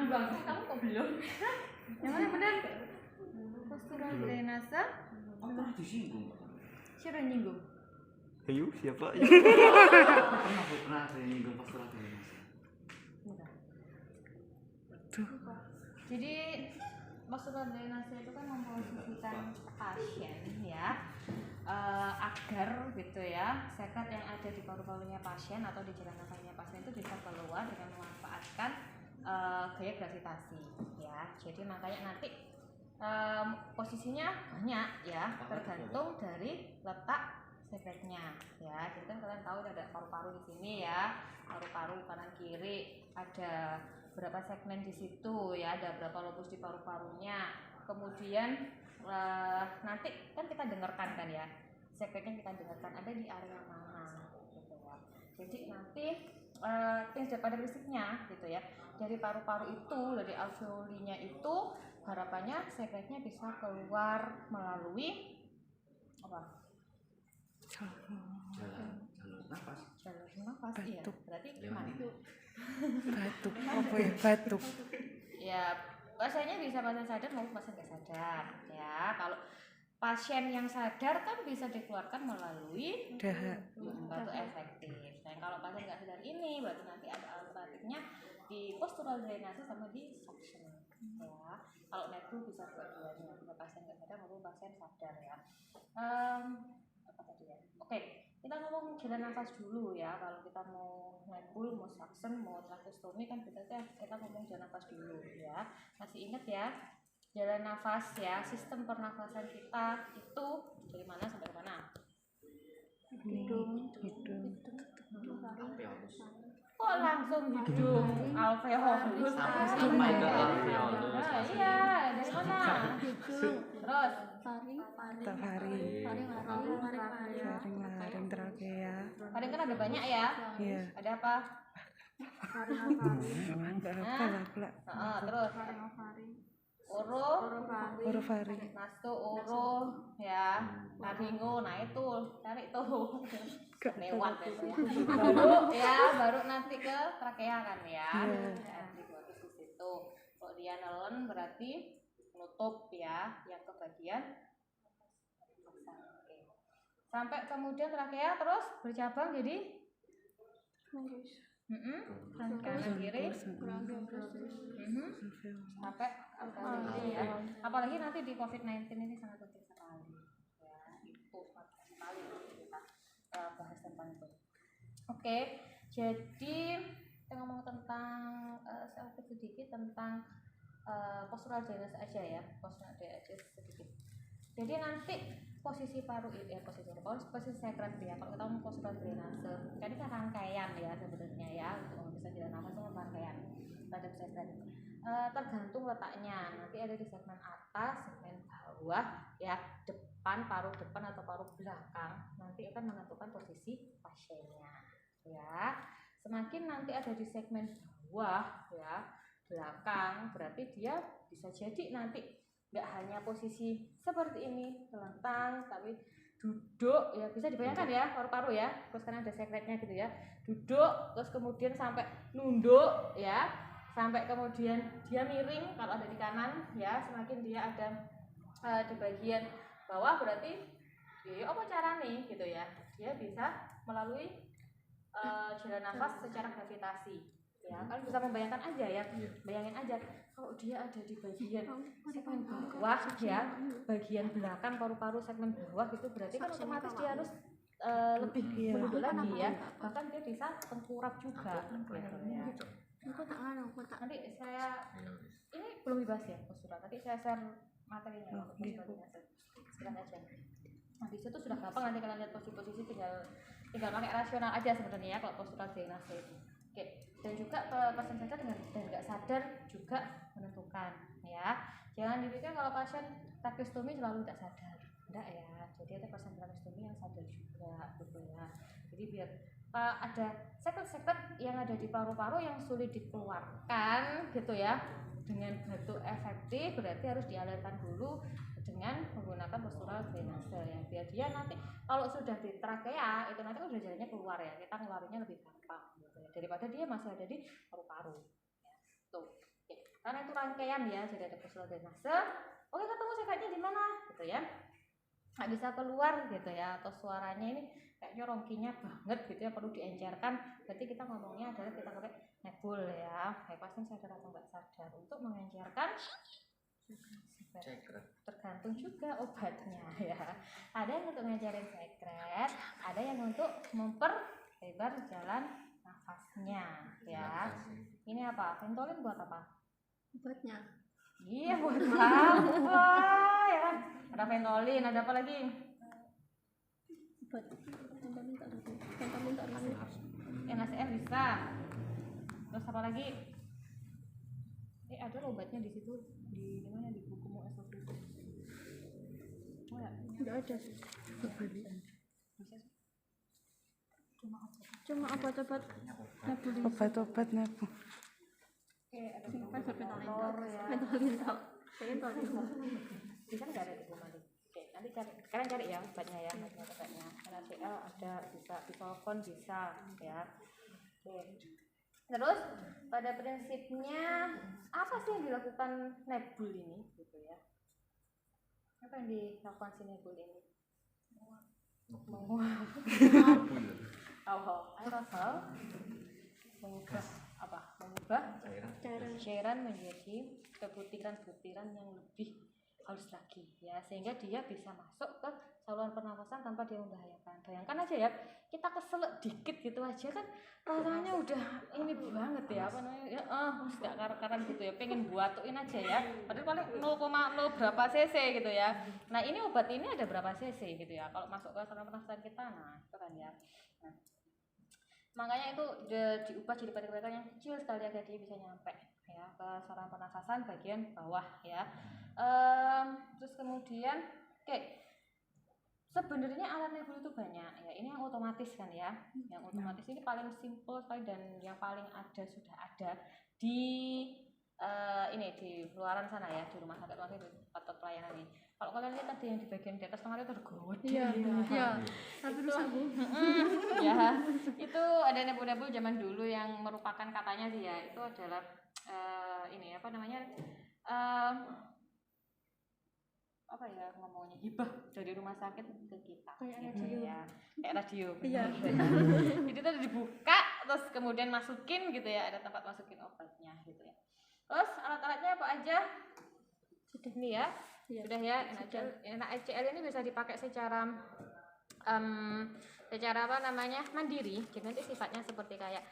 ngambang, kamu kok belum? Yang mana benar? Postural drainase. Apa disinggung? Siapa yang nyinggung? Ayo, siapa? Pernah saya nyinggung postural drainase. Jadi postural drainase itu kan memposisikan pasien ya, agar gitu ya sekret yang ada di paru-parunya pasien atau di jalan nafasnya pasien itu bisa keluar dengan memanfaatkan gaya gravitasi ya. Jadi makanya nanti posisinya banyak ya, tergantung dari letak sekretnya ya. Jadi kan kalian tahu ada paru-paru di sini ya, paru-paru kanan kiri, ada berapa segmen di situ ya, ada berapa lobus di paru-parunya. Kemudian nanti kan kita dengarkan kan ya, sekretnya kita dengarkan ada di area mana gitu ya. Jadi nanti pada prinsipnya gitu ya, dari paru-paru itu, dari alveolinya itu harapannya sekretnya bisa keluar melalui apa? Jalur nafas. Jalur nafas ya. Berarti gimana itu? Batuk. Apa ya batuk? Ya, pasiennya bisa pasien sadar maupun pasien nggak sadar ya. Kalau pasien yang sadar kan bisa dikeluarkan melalui Dahak. batuk efektif. Nah, kalau pasien nggak sadar ini berarti nanti ada alternatifnya di postural drainase sama di suction ya. Kalau nebu bisa dua-duanya, bisa pasien nggak sadar maupun pasien sadar ya. Apa tadi ya? Oke, kita ngomong jalan nafas dulu ya. Kalau kita mau nebul, mau suction, mau tracheostomy kan kita ngomong jalan nafas dulu ya. Masih ingat ya? Jalan nafas ya, sistem pernafasan kita itu dari mana sampai ke mana? Hidung. Alveolus. Kok langsung hidung? Alveolus. Sampai ke alveolus. Nah, iya, dari mana? Terus Faring laring trakea. paling kan ada banyak ya. Iya. Ada apa? Enggak apa lah. Terus Orofaring. nasto oro ya, naringo, nah itu cari tuh lewat itu ya. Baru nanti ke trakea kan ya. Bagus di situ. Kalau dia nelen berarti nutup ya yang ke bagian sampai kemudian trakea terus bercabang jadi kanan kiri sampai ya. Apalagi nanti di COVID-19 ini sangat penting sekali ya, itu sangat sekali kita bahas tentang itu. Oke, jadi kita ngomong tentang sedikit tentang postural drainase aja ya, postural drainase sedikit. Jadi nanti posisi paru itu posisi sekret ya. Kalau kita ngomong postural drainase, kan ini kan rangkaian ya sebenarnya ya, untuk bisa jalan nafas itu rangkaian pada sekret. Tergantung letaknya. Nanti ada di segmen atas, segmen bawah, ya depan, paru depan atau paru belakang. Nanti akan menentukan posisi pasiennya. Ya, semakin nanti ada di segmen bawah, ya belakang, berarti dia bisa jadi nanti nggak hanya posisi seperti ini telentang, tapi duduk ya, bisa dibayangkan ya paru-paru ya. Terus karena ada sekretnya gitu ya, duduk terus kemudian sampai nunduk ya, sampai kemudian dia miring kalau ada di kanan ya. Semakin dia ada di bagian bawah berarti apa cara nih gitu ya, dia bisa melalui jalan nafas secara gravitasi ya. Kalian bisa membayangkan aja ya, bayangin aja kalau dia ada di bagian segmen bawah ya, bagian belakang paru-paru segmen bawah itu berarti kan otomatis dia harus lebih menunduk lagi ya, bahkan dia bisa tengkurap juga gitu ya. Nanti saya ini belum dibahas ya postural, nanti saya share materinya sekarang aja. Nah di situ sudah gampang, nanti kalian lihat posisi-posisi tinggal pakai rasional aja sebenarnya ya kalau postural drainase itu. Oke, dan juga pasien sadar dan nggak sadar juga menentukan ya. Jangan dipikir kalau pasien tracheostomy selalu tidak sadar, enggak ya. Jadi ada pasien tracheostomy yang sadar juga gitu ya. Jadi biar ada sekret-sekret yang ada di paru-paru yang sulit dikeluarkan gitu ya, dengan batuk efektif berarti harus dialirkan dulu dengan menggunakan postural drainase ya, biar dia nanti kalau sudah di trakea itu nanti udah jalannya keluar ya, kita ngeluarinnya lebih gampang gitu ya, daripada dia masih ada di paru-paru ya. Tuh. Oke. karena itu rangkaian ya, jadi ada pusat drainase. Oke, ketemu sekatnya di mana gitu ya, nggak bisa keluar gitu ya, atau suaranya ini kayaknya rongkinya banget gitu ya, perlu diencerkan. Berarti kita ngomongnya adalah kita pakai nebul ya, baik pasien sadar atau nggak sadar untuk mengencerkan. Tergantung juga obatnya ya. Ada yang untuk ngejarin sekret, ada yang untuk memperlebar jalan nafasnya ya. Ini apa? Ventolin buat apa? Obatnya. Iya, buat apa ya kan? Ada ventolin, ada apa lagi? Obat vitamin tak dulu. Vitamin tak dulu. NaCl bisa. Terus apa lagi? Ada obatnya di situ, di mana, di bukumu SOP. Oh ya, Enggak ada. bisa sih. Cuma obat-obat nebulizer. Obat-obat nebu. Oke, ada Vitamin telur ya. Vitamin tak. Vitamin. Bisa nggak ada di rumah nih? Oke, nanti kalian cari ya obatnya ya, obatnya. NaCl ada, bisa, bisolvon bisa ya. Oke. Terus pada prinsipnya apa sih yang dilakukan nebul ini gitu ya? Apa yang dilakukan si nebul ini? Aerosol mengubah apa? Mengubah cairan menjadi butiran-butiran yang lebih halus lagi ya, sehingga dia bisa masuk ke saluran pernafasan tanpa dia membahayakan. Bayangkan aja ya, kita keselak dikit gitu aja kan rasanya udah ini banget ya, apa namanya ya, nggak karan-karan gitu ya, pengen buatuin aja ya, padahal paling 0,0 berapa cc gitu ya. Nah ini obat ini ada berapa cc gitu ya kalau masuk ke saluran pernafasan kita, nah itu kan ya. Nah, makanya itu diubah jadi partikel yang kecil sekali agar dia bisa nyampe ya ke saluran pernafasan bagian bawah ya. Terus kemudian sebenarnya alat nebul itu banyak ya, ini yang otomatis kan ya, yang otomatis ini paling simple sekali dan yang paling sudah ada di ini di luaran sana ya, di rumah sakit waktu itu atau pelayanan ini. Kalau kalian lihat tadi yang di bagian di atas kemarin itu ada gede. Iya. Tapi terus aku. Ya, itu ada nebul-nebul zaman dulu yang merupakan katanya sih ya, itu adalah ini apa namanya? Apa ya ngomongnya, hibah dari rumah sakit ke kita Kayak gitu radio. ya, kayak radio. Iya. Jadi itu dibuka terus kemudian masukin gitu ya, ada tempat masukin obatnya gitu ya. Terus alat-alatnya apa aja? Sudah nih ya, Iya. sudah ya. NaCl ini bisa dipakai secara apa namanya, mandiri. Jadi nanti sifatnya seperti kayak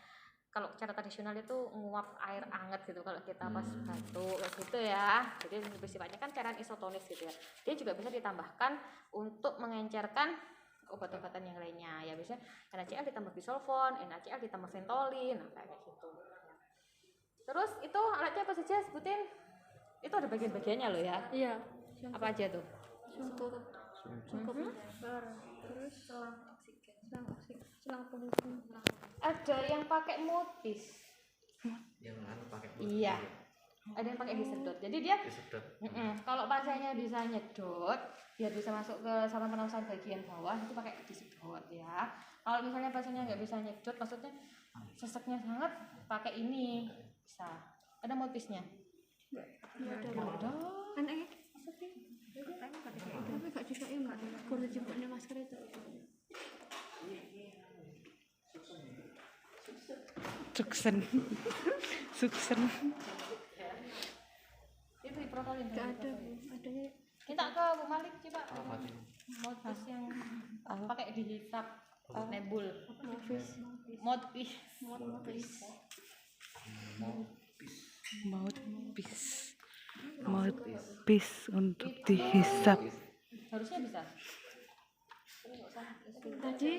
kalau cara tradisional itu nguap air anget gitu kalau kita pas batuk kayak gitu ya. Jadi sifatnya kan cairan isotonis gitu ya. Dia juga bisa ditambahkan untuk mengencerkan obat-obatan yang lainnya ya, biasanya NaCl ditambah bisolvon, NaCl ditambah ventolin, nah kayak gitu. Terus itu alatnya apa saja, sebutin. Itu ada bagian-bagiannya loh ya. Iya. Apa aja tuh? Sungkup. Sungkup lebar. Terus selang pengisi. Ada yang pakai mutis. Yang lain pakai Iya. Ada yang pakai disedot. Jadi dia disedot. kalau pasiennya bisa nyedot, biar bisa masuk ke saluran pernafasan bagian bawah itu pakai disedot ya. Kalau misalnya pasiennya nggak bisa nyedot, maksudnya seseknya sangat, pakai ini bisa. Ada mutisnya? Ada. Anaknya. Tapi gak juga ya mbak. Kalau jemputnya masker itu. Suksen. Itu diprotolin. Gak ada. Adanya. Kita ke Bu Malik coba. Apa tuh? Mutis yang pakai dihisap nebul. Motis. Mouthpiece untuk dihisap. Harusnya bisa. Tadi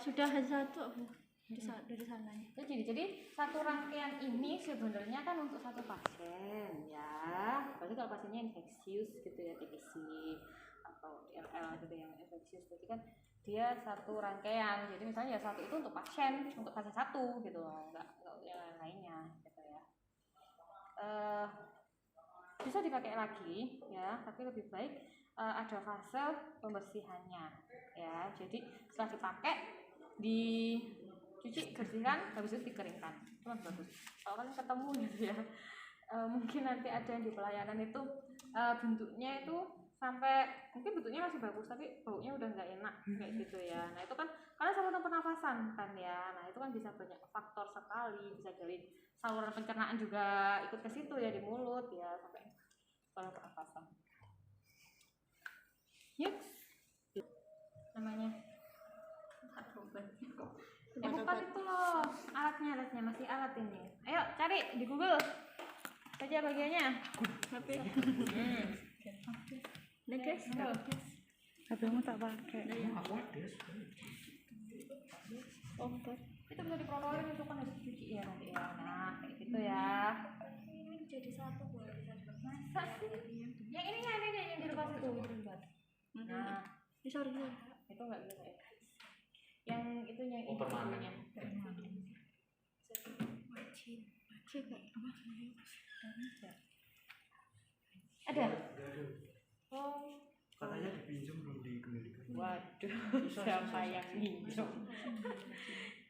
sudah ada satu aku dari sana. Jadi satu rangkaian ini sebenarnya kan untuk satu pasien ya. Berarti kalau pasiennya infeksius gitu ya, TBC atau IRL gitu yang infeksius, berarti kan dia satu rangkaian. Jadi misalnya ya satu itu untuk pasien satu gitu loh, enggak yang lainnya gitu ya. Bisa dipakai lagi ya, tapi lebih baik ada fase pembersihannya ya. Jadi setelah dipakai dicuci, bersihkan, habis itu dikeringkan, itu bagus. Kalau kalian ketemu gitu ya mungkin nanti ada yang di pelayanan itu bentuknya itu sampai mungkin bentuknya masih bagus tapi baunya udah nggak enak kayak gitu ya. Nah itu kan karena saluran pernafasan kan ya. Nah itu kan bisa banyak faktor sekali, bisa dari saluran pencernaan juga ikut ke situ ya, di mulut ya, sampai saluran pernafasan. Yuk, namanya bukan itu loh, alatnya masih alat ini. Ayo cari di Google saja bagiannya. Nah guys, HP-mu tak pakai. obat. Itu bisa diprotolin, itu kan harus dicuci ya nanti ya. Nah kayak gitu ya. Jadi satu boleh bisa Masa sih? Yang ini yang dilepas itu dilepas. Nah ini sorry itu nggak bisa ya. Yang itu yang ini permanen. Ada. Oh. Katanya dipinjam belum dikembalikan. Waduh, siapa yang minjem?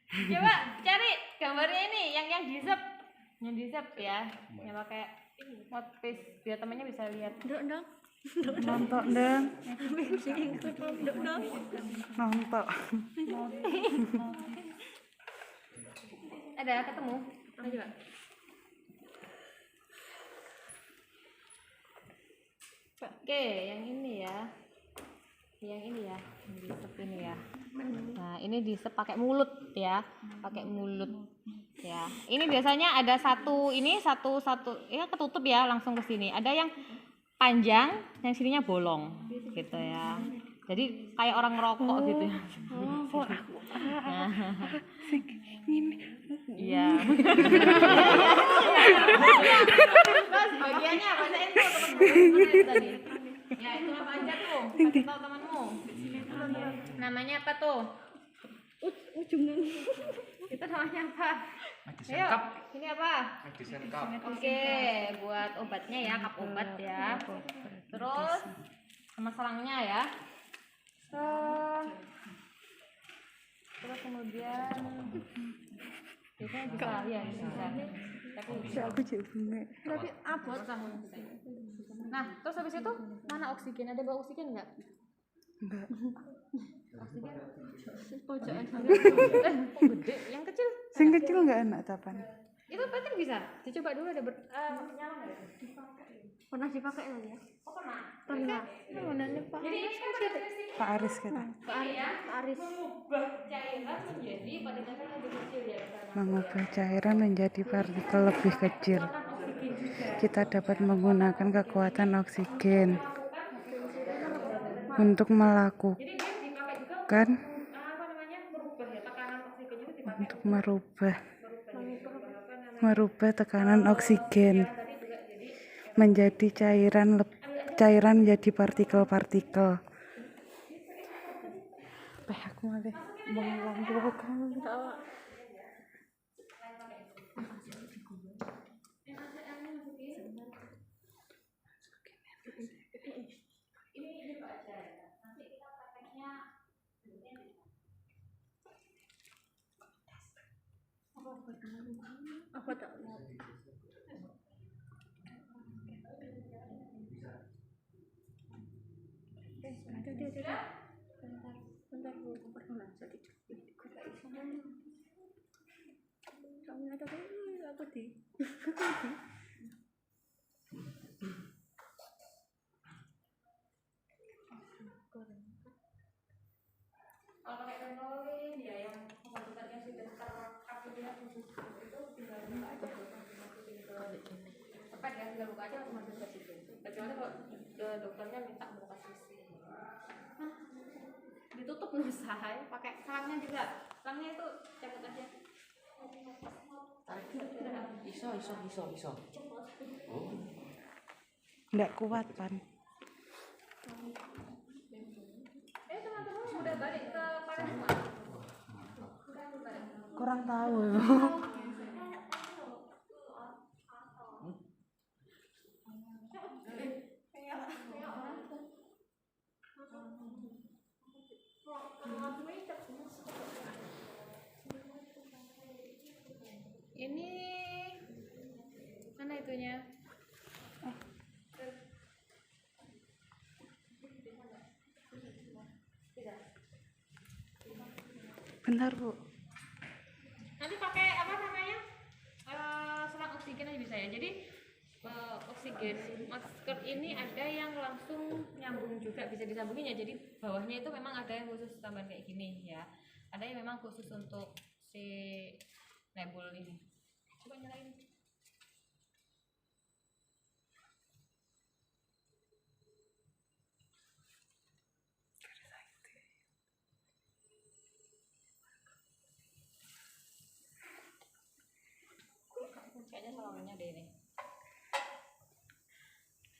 Coba cari gambarnya ini, yang disep ya, yang pakai motif biar temennya bisa lihat. Ndok. Nontok dong. Ndok. Nontok. Ada ketemu? Ayo coba. Oke, yang ini ya. Yang ini ya, disep ini ya. Nah, ini disep pakai mulut ya. Pakai mulut ya. Ini biasanya ada satu ya ketutup ya langsung ke sini. Ada yang panjang, yang sininya bolong gitu ya. Jadi kayak orang ngerokok gitu ya. Oh, aku. Nah, Ini. iya. Terus bagiannya bacain tuh temen-temen mana itu tadi? Ya itu apa aja tuh? Kasih tahu temanmu. Namanya apa tuh? Ujungnya. Itu namanya apa? Medicine Ayo, cup. ini apa? Medicine cup. Oke, buat obatnya ya, kap obat ya. Terus sama selangnya ya. Terus kemudian biasanya bisa, ya bisa. Tapi bisa. Aku cek bunga. Tapi abot. Nah, terus habis itu mana oksigen? Ada bawa oksigen nggak? Enggak. Oksigen? Pojokan sana. Kok gede? Yang kecil? Sing kecil enggak enak tapan. Itu penting bisa. Dicoba dulu ada nyala nggak? Pernah dipakai nggak ya? Oh pernah. Pernah. Mana nih Pak? Jadi ini kan karakteristik Pak Aris kata. Pak Aris. mengubah cairan menjadi partikel lebih kecil ya. Mengubah cairan menjadi partikel lebih kecil. Oksigen juga. Kita dapat menggunakan kekuatan oksigen untuk melakukan Jadi dia dipakai juga apa namanya merubah ya tekanan oksigennya itu dipakai untuk merubah apa namanya tekanan oksigen tadi juga jadi menjadi cairan menjadi partikel-partikel. Aku malah mengulang Tahu. ini Pak aja ya. Nanti kita prakteknya Apa tak? Bentar bu, pernah jadi kamu ada apa di? kalau pakai tenolin ya yang obat-obatnya sudah terkapitulasi khusus itu tinggal buka aja masukin ke tempat ya, tinggal buka aja langsung masukin ke situ. Kecuali kalau dokternya minta mau kasih ditutup nih say, pakai selangnya juga. Selangnya itu cabut aja. Iso. Oh. Enggak kuat pan. Teman-teman sudah balik ke Palembang. Kurang tahu. Ini mana itu itunya. Bentar Bu. Nanti pakai apa namanya? Selang oksigen aja bisa ya. Jadi oksigen masker ini ada yang langsung nyambung juga, bisa disambungin ya. Jadi bawahnya itu memang ada yang khusus tambahan kayak gini ya. Ada yang memang khusus untuk si nebul ini. Coba nyalain. Kayaknya salonnya deh ini.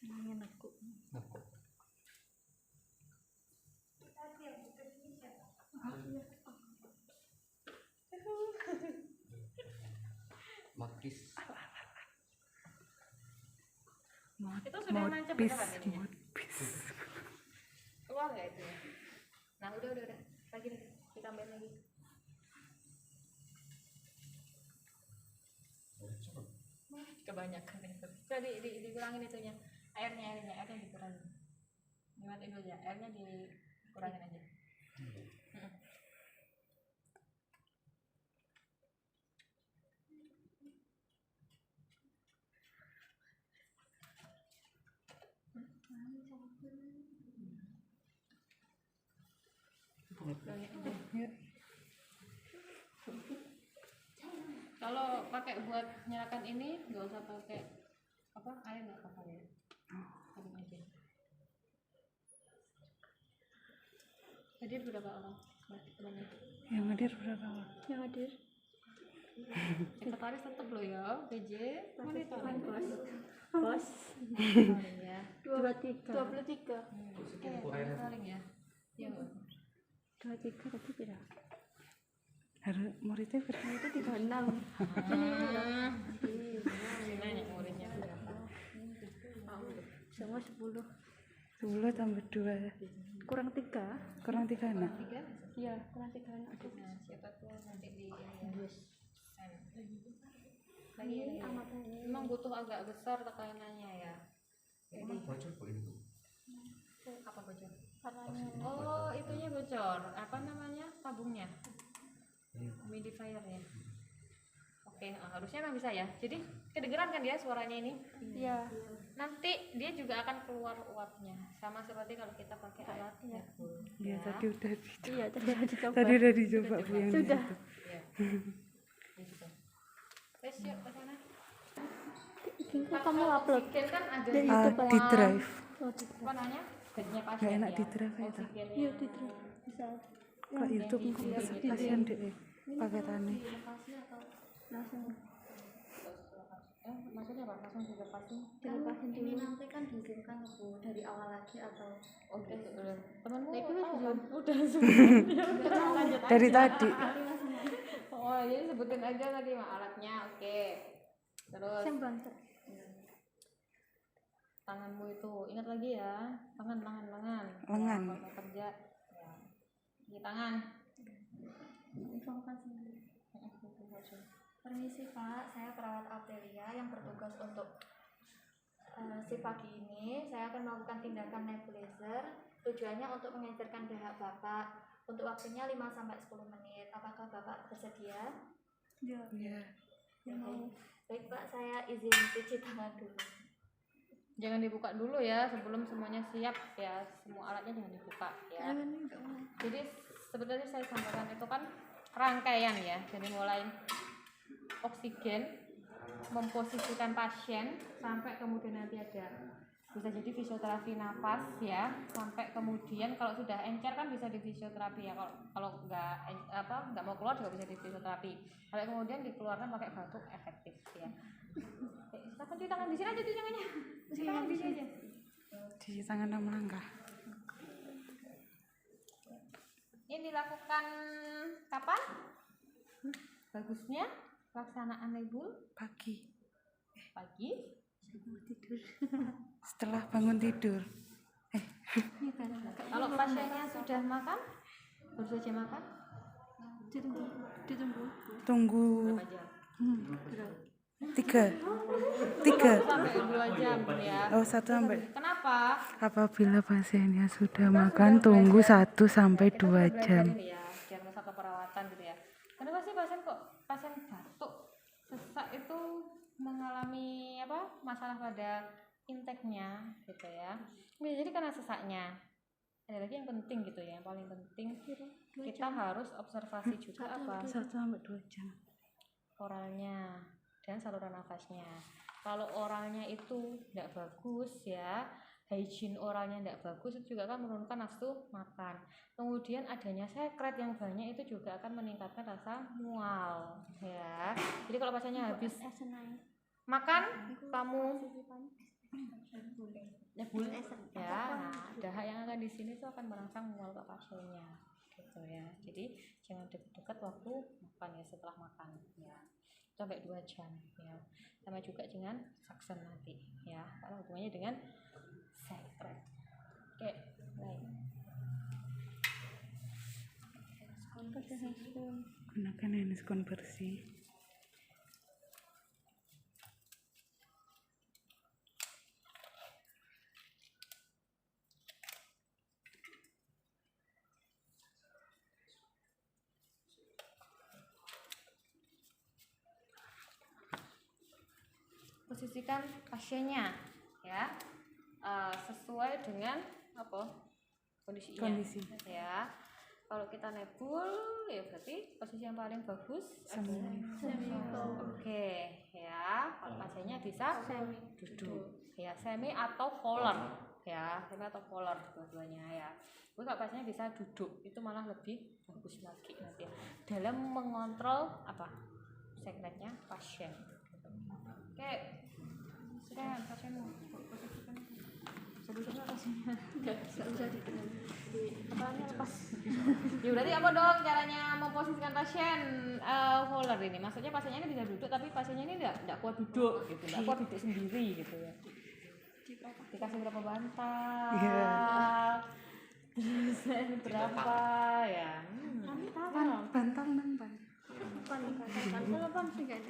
Ingin aku. Matis. Itu sudah nancep beneran ini. Modpis. Keluar nggak itu ya? Nah udah. Lagi nih, ditambahin lagi. Kebanyakan itu. Jadi dikurangin itunya. Airnya dikurangin. Dimatiin dulu ya. Airnya dikurangin aja. Kalau pakai buat nyalakan ini nggak usah pakai apa air, nggak apa-apa ya. Aduk aja. Hadir berapa orang? Banyak. Yang hadir berapa orang? Yang hadir. Sekretaris tetap loh ya, PJ. Monitor Bos. ya. 23. Saling ya. Iya. 23 tadi tidak. Harus muridnya berapa? Itu 36. Ini nanya muridnya. Semua 10. 10 tambah 2 Kurang 3. kurang 3 anak. 3. Iya, kurang 3 anak. Nah, siapa tuh nanti di Ini lagi amat ini. memang butuh agak besar tekanannya ya. Jadi Bocor kok itu. apa bocor? Katanya. Oh, itunya bocor. Apa namanya? Tabungnya. Humidifier ya. Oke, harusnya memang bisa ya. Jadi kedengeran kan dia suaranya ini? Iya. Nanti dia juga akan keluar uapnya. Sama seperti kalau kita pakai alat Nebul. Iya tadi udah dicoba. Iya, tadi udah dicoba. Tadi udah dicoba Bu yang Sudah. itu. Iya. Gitu. Wes yuk ke sana. Inginku kamu upload. Oksigen kan ada Dari di YouTube Di drive. Oh, di apa namanya? Bednya pasien. Nggak enak ya. di drive ya, Ta? Oksigen Iya, yang- di drive. Bisa. Kok YouTube kasihan deh paketannya. Langsung Maksudnya apa? Langsung dilepasin? dilepasin Ini dulu. nanti kan diizinkan Bu dari awal lagi atau Oh gitu. Temenmu Itu tahu sudah. kan? Udah semua. Lanjut Dari aja. tadi. Oh jadi sebutin aja tadi mah alatnya. Oke. Terus Yang bantet. tanganmu itu ingat lagi ya. Tangan. Lengan. Ya, kalau mau kerja. Ya. Di tangan. informasi. Permisi Pak, saya perawat Apelia yang bertugas untuk si pagi ini. Saya akan melakukan tindakan nebulizer. Tujuannya untuk mengecerkan dahak Bapak. Untuk waktunya 5-10 menit. Apakah Bapak bersedia? Iya. Iya. Baik. Baik Pak, saya izin cuci tangan dulu. Jangan dibuka dulu ya sebelum semuanya siap ya. Semua alatnya jangan dibuka ya. Jadi sebenarnya saya sampaikan itu kan rangkaian ya. Jadi mulai oksigen, memposisikan pasien sampai kemudian nanti ada bisa jadi fisioterapi nafas ya, sampai kemudian kalau sudah encer kan bisa di fisioterapi ya. Kalau nggak mau keluar juga bisa di fisioterapi. Sampai kemudian dikeluarkan pakai batuk efektif ya. Silakan cuci tangan di sini aja, cuci tangannya. Cuci tangan di sini aja. Di tangan 6 langkah. Ini dilakukan kapan? Bagusnya pelaksanaan nebul Pagi. pagi. Setelah bangun tidur. Kalau pasiennya sudah makan, baru saja makan, Ditunggu. Tunggu berapa jam? Berapa? 3 sampai 2 jam ya. Oh, 1 sampai. Kenapa? Apabila pasiennya sudah makan, tunggu 1 sampai 2 Belajar jam. ini ya, diagnosa keperawatan gitu ya. Kenapa sih pasien batuk, sesak itu mengalami apa? Masalah pada intake-nya gitu ya. Bisa jadi karena sesaknya. Ada lagi yang penting gitu ya, yang paling penting kita harus observasi juga apa? 1 sampai 2 jam. Oralnya dan saluran nafasnya. Kalau oralnya itu tidak bagus ya, hygiene oralnya tidak bagus, itu juga akan menurunkan nafsu makan. Kemudian adanya sekret yang banyak itu juga akan meningkatkan rasa mual ya. Jadi kalau pasiennya habis makan kamu nyebul ya, nah dahak yang akan di sini tuh akan merangsang mual ke pasiennya gitu ya. Jadi jangan dekat-dekat waktu makan ya, setelah makan ya, sampai 2 jam ya. Sama juga dengan suction nanti ya, karena hubungannya dengan sekret. Oke, baik. Gunakan handskon bersih. Posisikan pasiennya ya, sesuai dengan apa kondisinya ya. Kalau kita nebul ya berarti posisi yang paling bagus adalah oke ya. Kalau pasiennya bisa duduk ya, semi atau collar ya, semi atau collar dua-duanya ya. Terus kalau pasiennya bisa duduk itu malah lebih bagus lagi nanti ya, dalam mengontrol apa sekretnya pasien. Oke, sudah pasienmu posisikan sebelumnya pasiennya Enggak usah dikenal. kepalanya lepas. Ya berarti apa dong caranya memposisikan pasien Fowler ini? Maksudnya pasiennya ini bisa duduk tapi pasiennya ini enggak kuat duduk gitu, enggak kuat duduk sendiri gitu ya. Dikasih berapa bantal? Terus berapa ya? Bantal nambah. Telepon sih kan.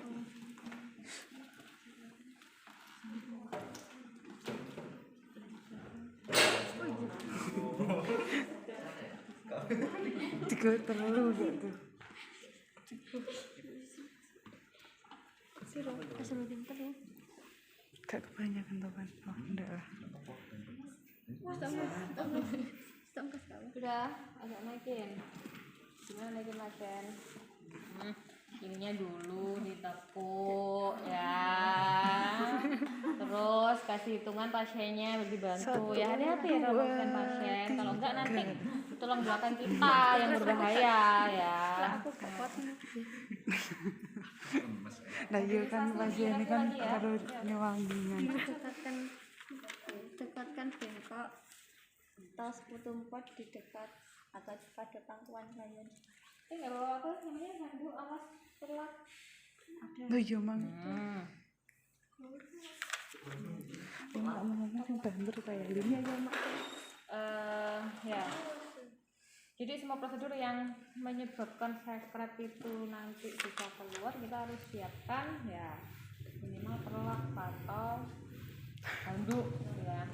Tiga terlalu gitu. Asal pinter ya. Gak kebanyakan teman. Oh, enggak lah. Udah, agak naikin. Gimana naikin pasien? Ininya dulu ditekuk ya. Terus kasih hitungan pasiennya, dibantu ya. Hati-hati ya kalau memposisikan pasien. Kalau enggak nanti tulang belakang kita yang berbahaya ya. Aku gak kuat nih. Nah, iya kan pasien ini kan harus nyewangingan. Dekatkan bengkok atau sekutu pot di dekat atau pada pangkuan kalian. Ini nggak bawa apa namanya handuk alas telak. Oh iya mang. Ini nggak mau ngomong yang banter kayak ini aja mak. Ya. Jadi semua prosedur yang menyebabkan sekret itu nanti bisa keluar kita harus siapkan ya, minimal telak atau handuk ya.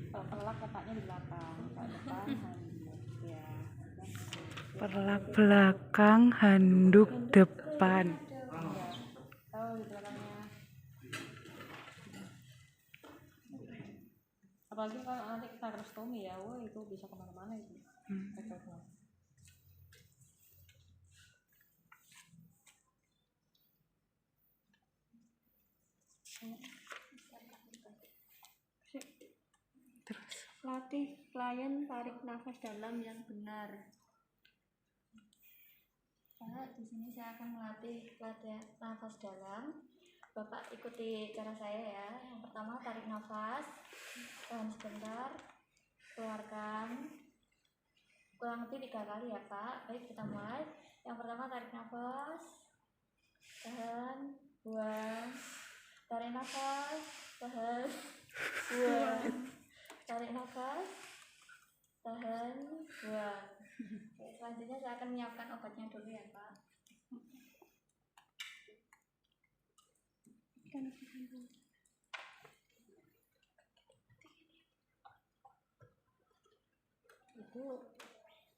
Kalau telak letaknya di belakang, kalau depan handuk ya. Perlak belakang, handuk depan. Ya. Tahu di belakangnya. Apalagi kalau nanti kita tracheostomy ya, wah itu bisa kemana-mana itu efeknya. Terus Latih klien tarik nafas dalam yang benar. Di sini saya akan melatih nafas dalam. Bapak ikuti cara saya ya. Yang pertama tarik nafas, tahan sebentar, keluarkan. Kurang lebih 3 kali ya Pak. Baik, kita mulai. Yang pertama tarik nafas, tahan, buang, tarik nafas, tahan, buang, tarik nafas, tahan, buang. Oke, selanjutnya saya akan menyiapkan obatnya dulu ya Pak. Itu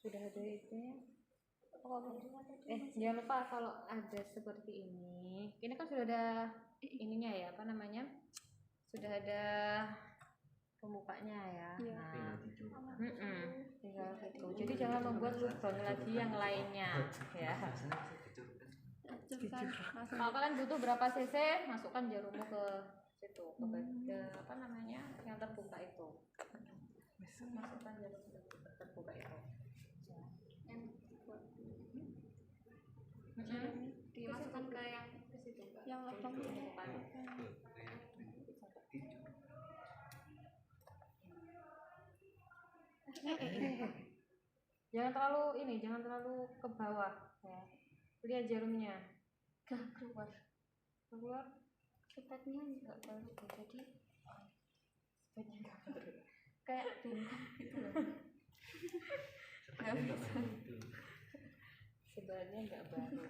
sudah ada itunya. Jangan lupa kalau ada seperti ini kan sudah ada ininya ya, apa namanya, sudah ada pembukanya ya. Nah, tinggal gitu. Jadi jangan membuat lubang lagi yang lainnya ya. Kalau kalian butuh berapa cc, masukkan jarummu ke situ, ke apa namanya, yang terbuka itu. Masukkan jarum terbuka itu. Dimasukkan ke yang ke situ, Mbak. Yang lubang Jangan terlalu ke bawah ya. Lihat jarumnya. Keluar. Sepatnya nggak baru, jadi sepatnya nggak baru. Kayak bintang gitu loh. Nggak bisa. Sebenarnya nggak baru.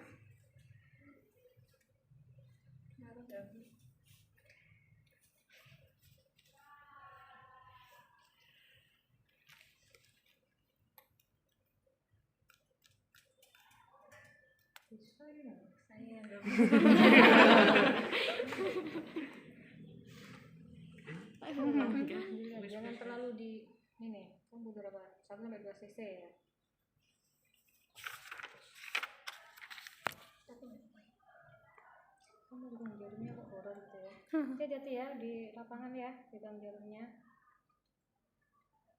Saya nggak jangan terlalu di ini. Kamu berapa? 1 sampai 2 cc ya. Kamu bilang jarumnya kok horor gitu ya. Hati-hati ya di lapangan ya, pegang jarumnya.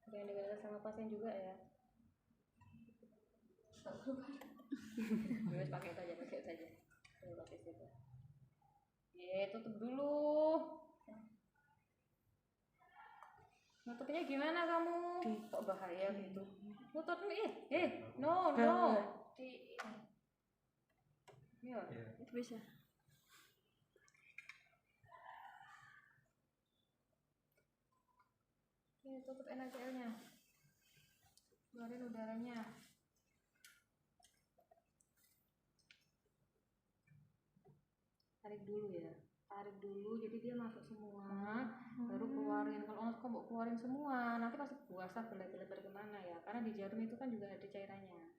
Jangan digagal sama pasien juga ya. Terus pakai saja. Terus pakai situ. Tutup dulu. Nutupnya gimana kamu? Kok bahaya gitu? Nutupnya no. Iya. bisa. Ini tutup NaCl-nya. Keluarin udaranya. Tarik dulu jadi dia masuk semua, baru keluarin. Kalau kamu keluarin semua nanti pasti puasa berlebar kemana ya, karena di jarum itu kan juga ada cairannya.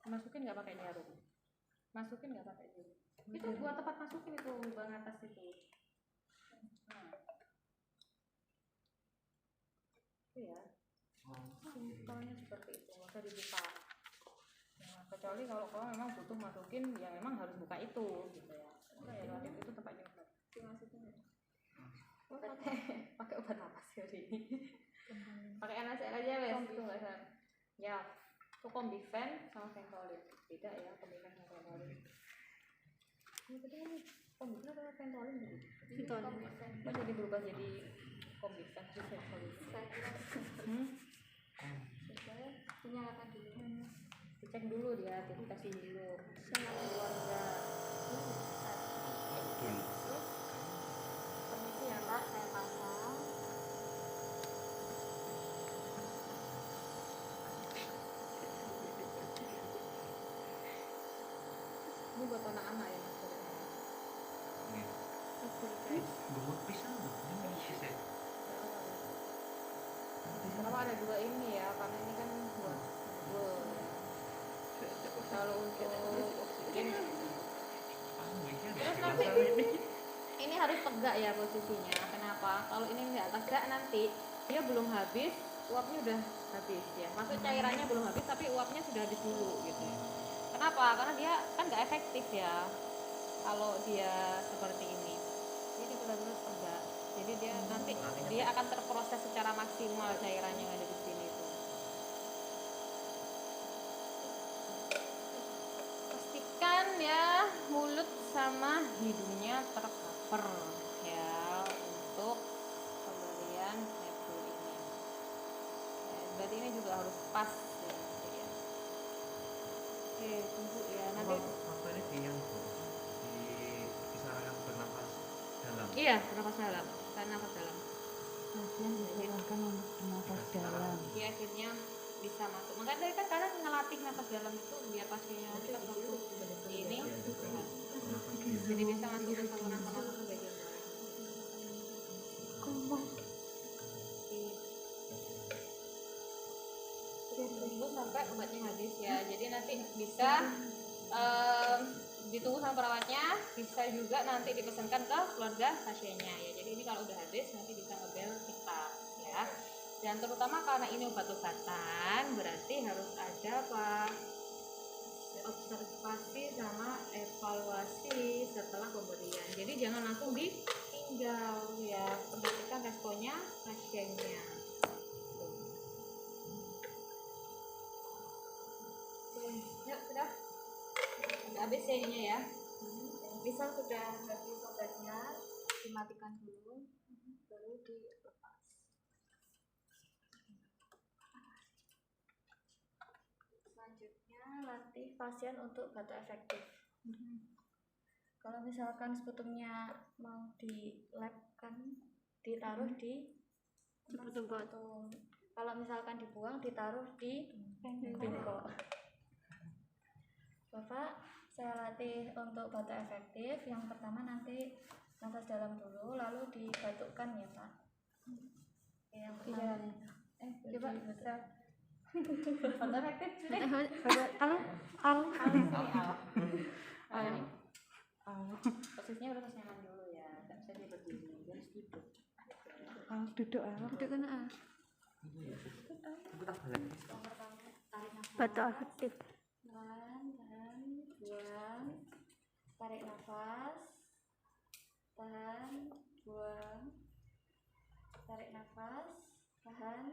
Masukin nggak pakai jarum? Itu buat tempat masukin itu lubang atas itu. Nah, itu ya, simpelnya seperti itu, nggak usah dibuka. Kecuali kalau kamu memang butuh masukin, ya memang harus buka itu gitu ya. Ya relatif itu tempatnya dimasukin ya. Pakai obat apa sih hari ini? Pakai NaCl aja wes, itu nggak usah. Ya, itu Combifen sama Ventolin. Beda ya, Combifen sama Ventolin. Ini tadi kan Combifen atau Ventolin tadi? Ventolin. Kok jadi berubah jadi Combifen terus Ventolin? Saya dinyalakan dulu. Dicek dulu dia, dites dulu sama keluarga. Terus permisi ya Pak, saya pasang. Ini buat anak-anak ya Mas. Gemuk pisan loh, ini sih. Kenapa ada 2 ini ya? Karena ini kan buat kalau untuk oksigen. Terus nanti ini harus tegak ya posisinya. Kenapa? Kalau ini nggak tegak nanti dia belum habis, uapnya udah habis ya. Maksud cairannya belum habis tapi uapnya sudah habis dulu gitu. Kenapa? Karena dia kan nggak efektif ya kalau dia seperti ini. Jadi benar-benar tegak. Jadi dia nanti dia akan terproses secara maksimal cairannya yang ada di sini itu. Pastikan ya mulut sama hidungnya tercover ya untuk pemberian nepul ini. Berarti ini juga harus pas ya. Oke, tunggu ya nanti. Waktu ini di yang disarankan bernafas dalam. Iya, bernafas dalam. Kan nafas dalam. Pasien disarankan untuk bernafas dalam. Di akhirnya bisa masuk. Makanya tadi kan kalian ngelatih nafas dalam itu biar pasiennya nanti pas waktu ini jadi bisa masuk ke saluran pernafasan ke bagian bawah. Tunggu sampai obatnya habis ya. Jadi nanti bisa ditunggu sama perawatnya, bisa juga nanti dipesankan ke keluarga pasiennya ya. Jadi ini kalau udah habis nanti bisa ngebel kita ya. Dan terutama karena ini obat-obatan berarti harus ada apa? Observasi sama evaluasi setelah pemberian. Jadi jangan langsung ditinggal ya. Perhatikan responnya pasiennya. Yuk, sudah habis ya ininya ya. Misal sudah habis obatnya, dimatikan dulu, baru dilepas. Selanjutnya latih pasien untuk batuk efektif. Kalau misalkan sputumnya mau di lab kan ditaruh di sputum. Kalau misalkan dibuang ditaruh di bengkok. Bapak, saya latih untuk batuk efektif. Yang pertama nanti nafas dalam dulu, lalu dibatukkan ya Pak. Oke, yang pertama. Coba bisa. Batuk efektif sudah. Posisinya udah nyaman dulu ya. Tidak bisa dia berdiri, dia harus duduk. Duduk kena Aku tak balik. Yang pertama tarik nafas. batuk efektif. Tahan, buang, tarik nafas, tahan, buang, tarik nafas, tahan,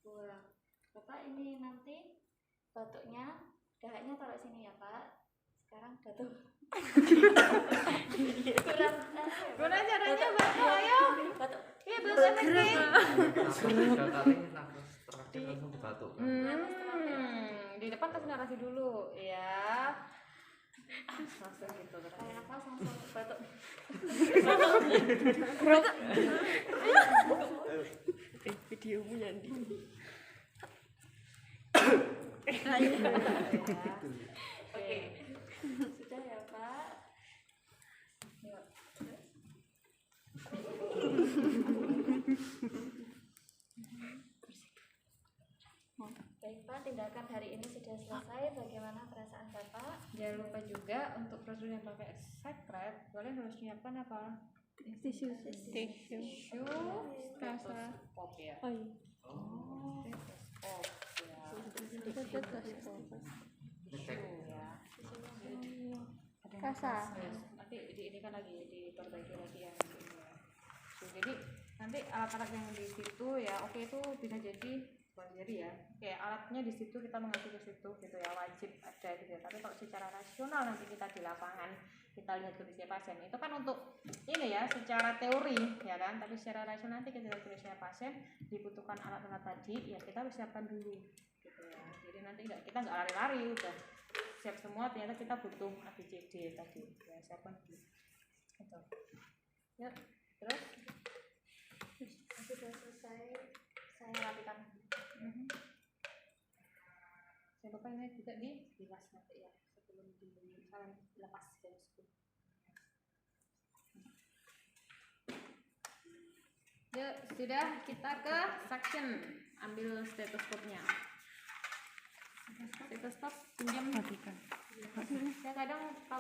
buang. Bapak ini nanti batuknya, dahaknya taruh sini ya Pak. Sekarang batuk. Gimana caranya batuk? Ayo. Batuk. Iya, batuk efektif. Tiga kali nafas terakhir langsung batuk. Di depan kasih narasi dulu ya. Langsung gitu terus. Tarik nafas langsung batuk. Videomu Yandi. Oke. Sudah ya Pak. Yuk. Baik Pak, tindakan hari ini sudah selesai. Bagaimana perasaan Bapak? Jangan lupa juga untuk prosedur yang pakai sekret, kalian harus menyiapkan apa? Tisu. Tisu, stetoskop ya. Oh iya. Stetoskop ya. Ya. Kasa. Nanti ini kan lagi diperbaiki lagi yang ini ya. Jadi nanti alat-alat yang di situ ya, oke itu bisa jadi ya kayak alatnya di situ kita mengacu ke situ gitu ya, wajib ada gitu ya. Tapi kalau secara rasional nanti kita di lapangan kita lihat kondisi pasien itu kan untuk ini ya secara teori ya kan, tapi secara rasional nanti kita lihat kondisi pasien dibutuhkan alat-alat tadi ya kita harus siapkan dulu gitu ya. Jadi nanti kita nggak lari-lari, udah siap semua ternyata kita butuh ABCD tadi ya, siapkan dulu gitu. Yuk, terus Sudah selesai. Saya rapikan. Jangan lupa ini juga dibilas nanti ya sebelum dilepas dari situ. Yuk, sudah kita ke suction. Ambil stetoskopnya. Stetoskop pinjam. Ya kadang kalau